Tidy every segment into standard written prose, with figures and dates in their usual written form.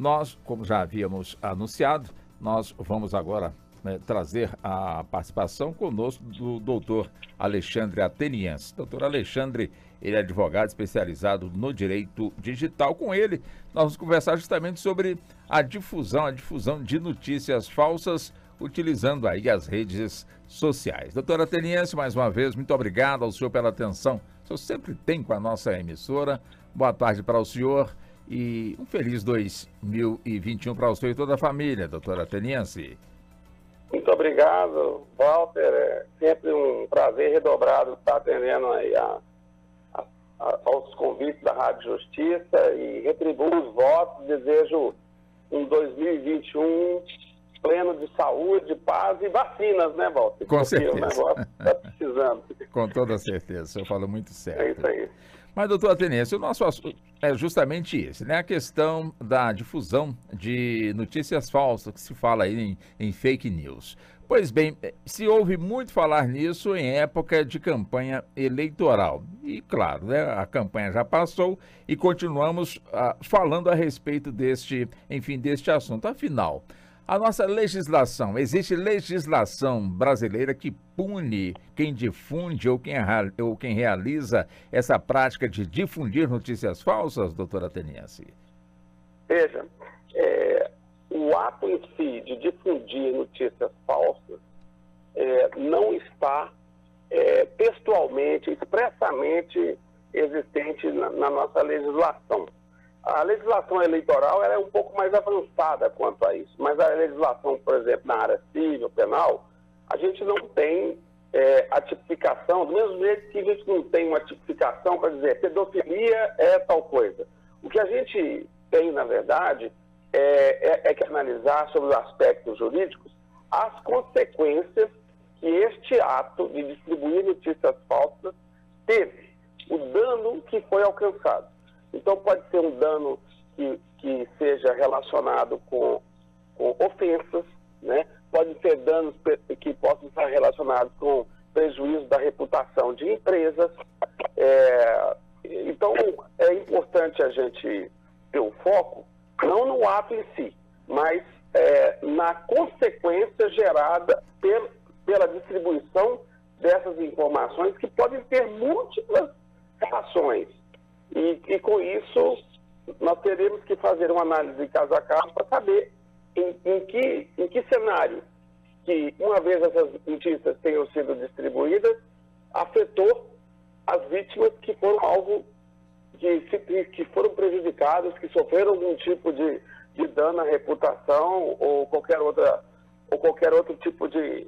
Nós, como já havíamos anunciado, nós vamos agora trazer a participação conosco do doutor Alexandre Ateniense. Doutor Alexandre, ele é advogado especializado no direito digital. Com ele, nós vamos conversar justamente sobre a difusão de notícias falsas utilizando aí as redes sociais. Doutor Ateniense, mais uma vez, muito obrigado ao senhor pela atenção. O senhor sempre tem com a nossa emissora. Boa tarde para o senhor e um feliz 2021 para o senhor e toda a família, doutor Ateniense. Muito obrigado, Walter. É sempre um prazer redobrado estar atendendo aí aos convites da Rádio Justiça e retribuo os votos. Desejo um 2021 pleno de saúde, paz e vacinas, né, Walter? Com certeza. Porque o negócio está precisando. Com toda certeza, o senhor falou muito certo. É isso aí. Mas, doutor Ateniense, o nosso assunto é justamente esse, né? A questão da difusão de notícias falsas, que se fala aí em fake news. Pois bem, se ouve muito falar nisso em época de campanha eleitoral. E, claro, né, a campanha já passou e continuamos falando a respeito deste assunto. Afinal, a nossa legislação, existe legislação brasileira que pune quem difunde ou quem realiza essa prática de difundir notícias falsas, doutora Ateniense? Veja, o ato em si de difundir notícias falsas não está textualmente, expressamente existente na nossa legislação. A legislação eleitoral ela é um pouco mais avançada quanto a isso, mas a legislação, por exemplo, na área civil, penal, a gente não tem a tipificação, do mesmo jeito que a gente não tem uma tipificação para dizer pedofilia é tal coisa. O que a gente tem, na verdade, é que analisar sobre os aspectos jurídicos as consequências que este ato de distribuir notícias falsas teve, o dano que foi alcançado. Então, pode ser um dano que seja relacionado com ofensas, né? Pode ser danos que possam estar relacionados com prejuízo da reputação de empresas. Então, é importante a gente ter o foco, não no ato em si, mas na consequência gerada pela distribuição dessas informações que podem ter múltiplas relações. E com isso, nós teremos que fazer uma análise caso a caso para saber em que cenário que, uma vez essas notícias tenham sido distribuídas, afetou as vítimas que foram alvo, que foram prejudicadas, que sofreram algum tipo de dano à reputação ou qualquer outro tipo de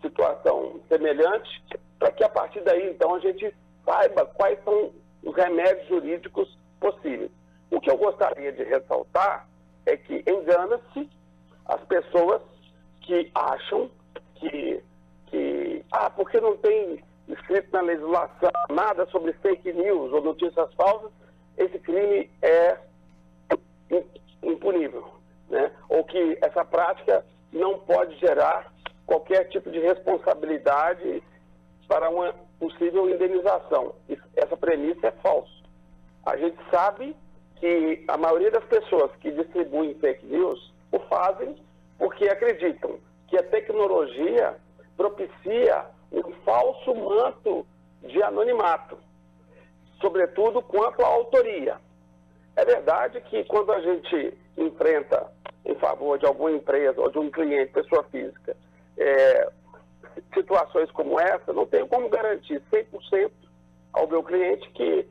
situação semelhante, para que a partir daí, então, a gente saiba quais são os remédios jurídicos possíveis. O que eu gostaria de ressaltar é que engana-se as pessoas que acham que porque não tem escrito na legislação nada sobre fake news ou notícias falsas, esse crime é impunível, né? Ou que essa prática não pode gerar qualquer tipo de responsabilidade para uma possível indenização. Essa premissa é falsa. A gente sabe que a maioria das pessoas que distribuem fake news o fazem porque acreditam que a tecnologia propicia um falso manto de anonimato, sobretudo quanto à autoria. É verdade que quando a gente enfrenta em favor de alguma empresa ou de um cliente, pessoa física, situações como essa, não tenho como garantir 100% ao meu cliente que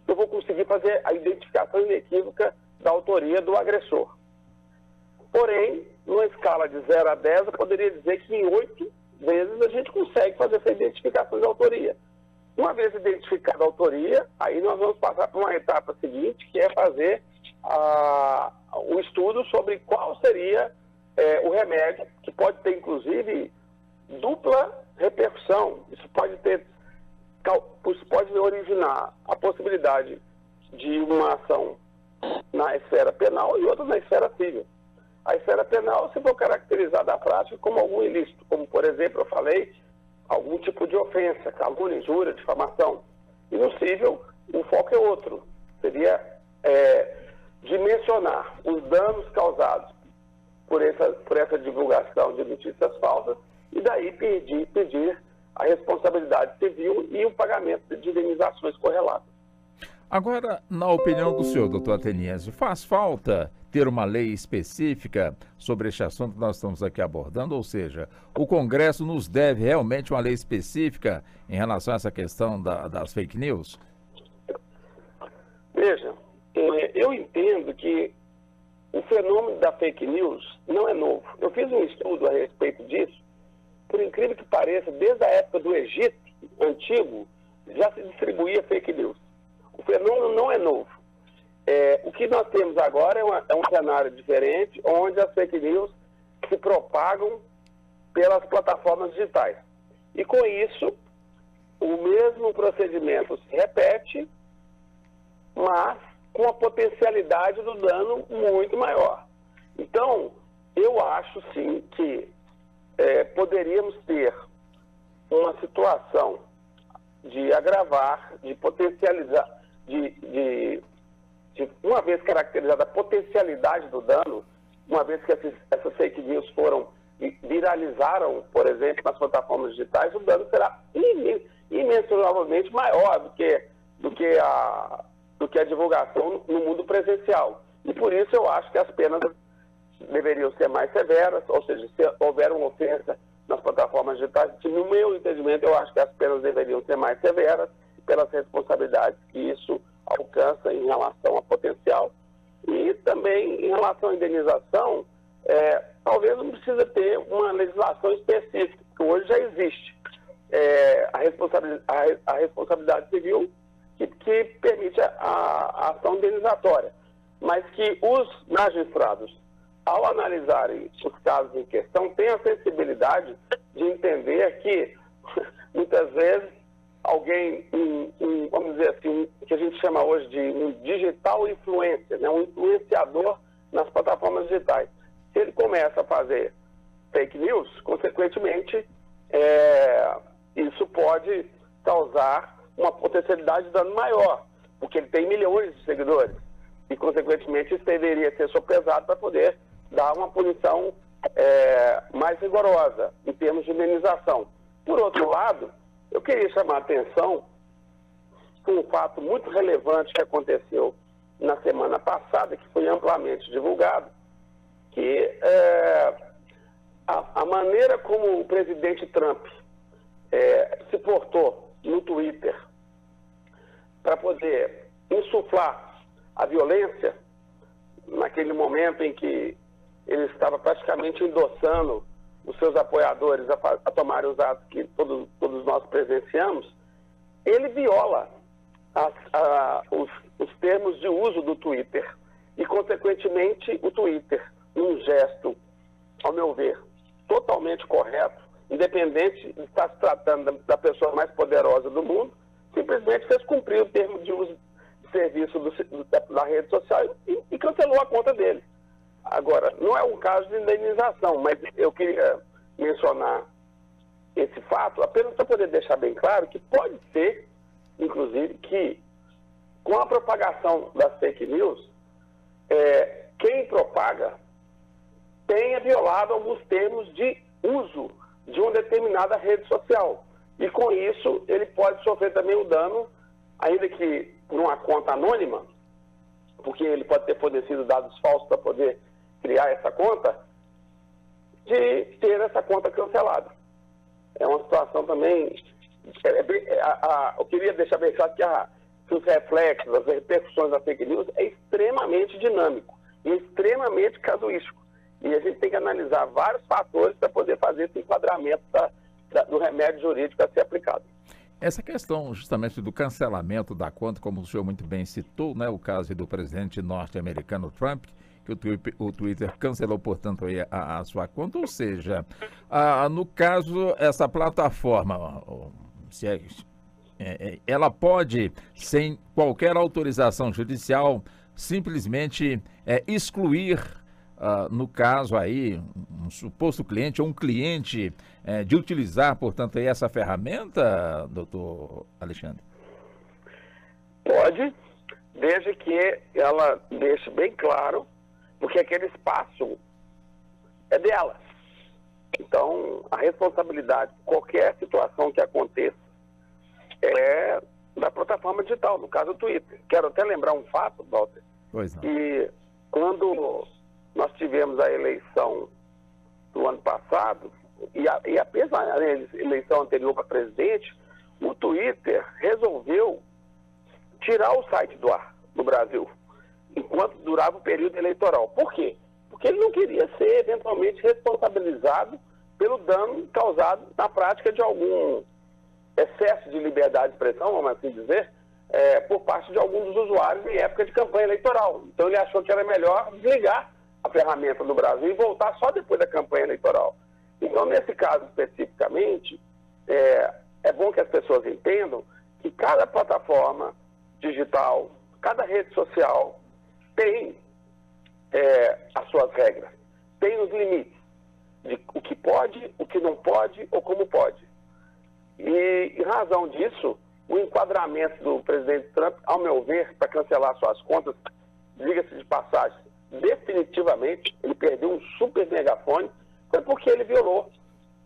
eu vou conseguir fazer a identificação inequívoca da autoria do agressor. Porém, numa escala de 0 a 10, eu poderia dizer que em 8 vezes a gente consegue fazer essa identificação de autoria. Uma vez identificada a autoria, aí nós vamos passar para uma etapa seguinte, que é fazer o estudo sobre qual seria o remédio, que pode ter, inclusive, dupla repercussão. Isso pode originar a possibilidade de uma ação na esfera penal e outra na esfera civil. A esfera penal, se for caracterizada a prática como algum ilícito, como, por exemplo, eu falei, algum tipo de ofensa, calúnia, injúria, difamação. E no civil, o foco é outro. Seria dimensionar os danos causados por essa divulgação de notícias falsas e daí pedir a responsabilidade civil e o pagamento de indenizações correlatas. Agora, na opinião do senhor, doutor Ateniesi, faz falta ter uma lei específica sobre este assunto que nós estamos aqui abordando? Ou seja, o Congresso nos deve realmente uma lei específica em relação a essa questão das fake news? Veja, eu entendo que o fenômeno da fake news não é novo. Eu fiz um estudo a respeito disso. Por incrível que pareça, desde a época do Egito antigo, já se distribuía fake news. O fenômeno não é novo. O que nós temos agora é um cenário diferente, onde as fake news se propagam pelas plataformas digitais. E com isso, o mesmo procedimento se repete, mas com a potencialidade do dano muito maior. Então, eu acho sim que poderíamos ter uma situação de agravar, de potencializar, uma vez caracterizada a potencialidade do dano, uma vez que essas fake news viralizaram, por exemplo, nas plataformas digitais, o dano será imensuravelmente maior do que a divulgação no mundo presencial. E por isso eu acho que as penas deveriam ser mais severas, ou seja, se houver uma ofensa nas plataformas digitais, no meu entendimento, eu acho que as penas deveriam ser mais severas pelas responsabilidades que isso alcança em relação a potencial. E também em relação à indenização, talvez não precisa ter uma legislação específica, que hoje já existe. A responsabilidade civil que permite a ação indenizatória, mas que os magistrados, ao analisarem os casos em questão, tenham a sensibilidade de entender que, muitas vezes, alguém, vamos dizer assim, que a gente chama hoje de um digital influencer, né? Um influenciador nas plataformas digitais. Se ele começa a fazer fake news, consequentemente, isso pode causar uma potencialidade de dano maior, porque ele tem milhões de seguidores e, consequentemente, isso deveria ser sopesado para poder dar uma punição mais rigorosa em termos de indenização. Por outro lado, eu queria chamar a atenção para um fato muito relevante que aconteceu na semana passada, que foi amplamente divulgado, que a maneira como o presidente Trump se portou no Twitter para poder insuflar a violência, naquele momento em que ele estava praticamente endossando os seus apoiadores a tomarem os atos que todos nós presenciamos, ele viola os termos de uso do Twitter. E, consequentemente, o Twitter, num gesto, ao meu ver, totalmente correto, independente de estar se tratando da pessoa mais poderosa do mundo, simplesmente fez cumprir o termo de uso de serviço da rede social e cancelou a conta dele. Agora, não é um caso de indenização, mas eu queria mencionar esse fato apenas para poder deixar bem claro que pode ser, inclusive, que com a propagação das fake news, quem propaga tenha violado alguns termos de uso de uma determinada rede social. E com isso, ele pode sofrer também o dano, ainda que por uma conta anônima, porque ele pode ter fornecido dados falsos para poder criar essa conta, de ter essa conta cancelada. É uma situação também... eu queria deixar bem claro que os reflexos, as repercussões da fake news é extremamente dinâmico e extremamente casuístico. E a gente tem que analisar vários fatores para poder fazer esse enquadramento do remédio jurídico a ser aplicado. Essa questão justamente do cancelamento da conta, como o senhor muito bem citou, né, o caso do presidente norte-americano Trump, que o Twitter cancelou, portanto, a sua conta, ou seja, no caso, essa plataforma, ela pode, sem qualquer autorização judicial, simplesmente excluir, no caso aí, um suposto cliente ou um cliente de utilizar, portanto, aí essa ferramenta, doutor Alexandre? Pode, desde que ela deixe bem claro, porque aquele espaço é dela. Então, a responsabilidade por qualquer situação que aconteça é da plataforma digital, no caso do Twitter. Quero até lembrar um fato, Walter, que quando nós tivemos a eleição do ano passado, e apenas a eleição anterior para presidente, o Twitter resolveu tirar o site do ar no Brasil, enquanto durava o período eleitoral. Por quê? Porque ele não queria ser eventualmente responsabilizado pelo dano causado na prática de algum excesso de liberdade de expressão, vamos assim dizer, por parte de alguns dos usuários em época de campanha eleitoral. Então ele achou que era melhor desligar a ferramenta no Brasil e voltar só depois da campanha eleitoral. Então, nesse caso especificamente, é bom que as pessoas entendam que cada plataforma digital, cada rede social tem as suas regras, tem os limites de o que pode, o que não pode ou como pode. E, em razão disso, o enquadramento do presidente Trump, ao meu ver, para cancelar suas contas, diga-se de passagem, definitivamente, ele perdeu um super megafone, foi porque ele violou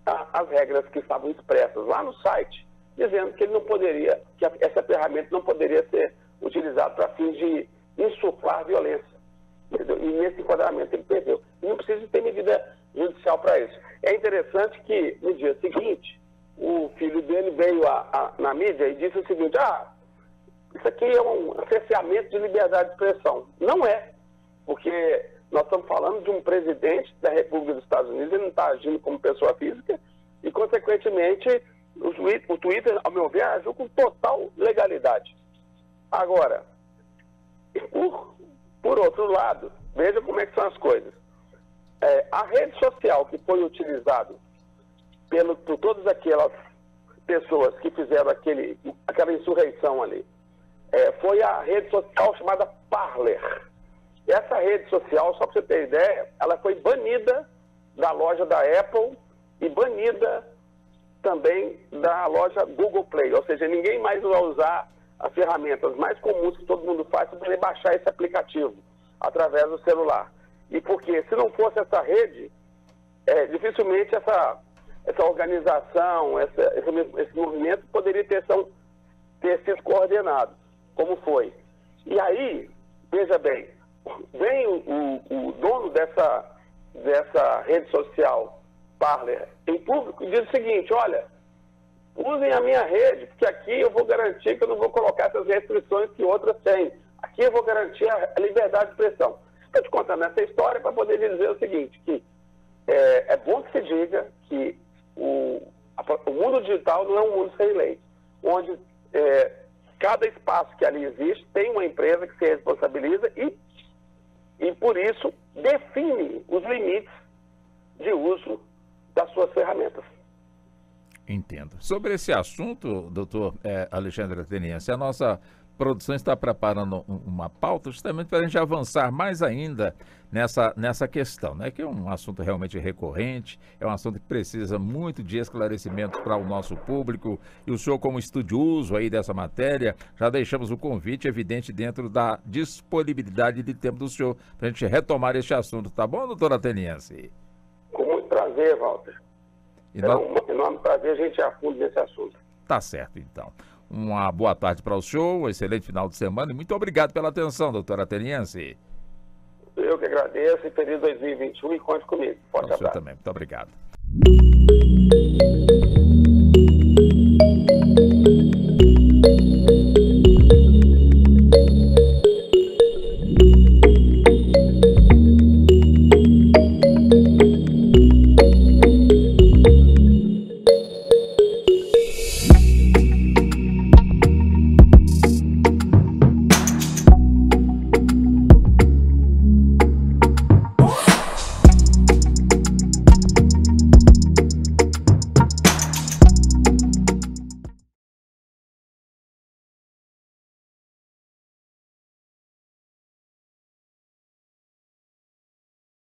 as regras que estavam expressas lá no site, dizendo que ele não poderia, que essa ferramenta não poderia ser utilizada para fins de insuflar violência. Entendeu? E nesse enquadramento ele perdeu. E não precisa ter medida judicial para isso. É interessante que, no dia seguinte, o filho dele veio na mídia e disse o seguinte: isso aqui é um cerceamento de liberdade de expressão. Não é, porque nós estamos falando de um presidente da República dos Estados Unidos, ele não está agindo como pessoa física e, consequentemente, o Twitter, ao meu ver, agiu com total legalidade. Agora, por outro lado, veja como é que são as coisas. A rede social que foi utilizada por todas aquelas pessoas que fizeram aquela insurreição ali, foi a rede social chamada Parler. Essa rede social, só para você ter ideia, ela foi banida da loja da Apple e banida também da loja Google Play. Ou seja, ninguém mais vai usar as ferramentas mais comuns que todo mundo faz para poder baixar esse aplicativo através do celular. E porque se não fosse essa rede, dificilmente essa organização, esse movimento poderia ter sido coordenado, como foi. E aí, veja bem, vem o dono dessa rede social, Parler, em público, e diz o seguinte: olha, usem a minha rede, porque aqui eu vou garantir que eu não vou colocar essas restrições que outras têm. Aqui eu vou garantir a liberdade de expressão. Estou te contando essa história para poder dizer o seguinte, que é bom que se diga que o mundo digital não é um mundo sem lei, onde cada espaço que ali existe tem uma empresa que se responsabiliza e por isso, define os limites de uso das suas ferramentas. Entendo. Sobre esse assunto, doutor Alexandre Ateniense, a nossa produção está preparando uma pauta justamente para a gente avançar mais ainda nessa questão, né? Que é um assunto realmente recorrente, é um assunto que precisa muito de esclarecimento para o nosso público, e o senhor, como estudioso aí dessa matéria, já deixamos o convite evidente dentro da disponibilidade de tempo do senhor para a gente retomar este assunto, tá bom, doutor Ateniense? Com muito prazer, Walter. Um enorme prazer a gente ir a fundo nesse assunto. Tá certo, então. Uma boa tarde para o senhor, um excelente final de semana e muito obrigado pela atenção, doutor Ateniense. Eu que agradeço e feliz 2021 e conte comigo. Forte abraço. Também, muito obrigado.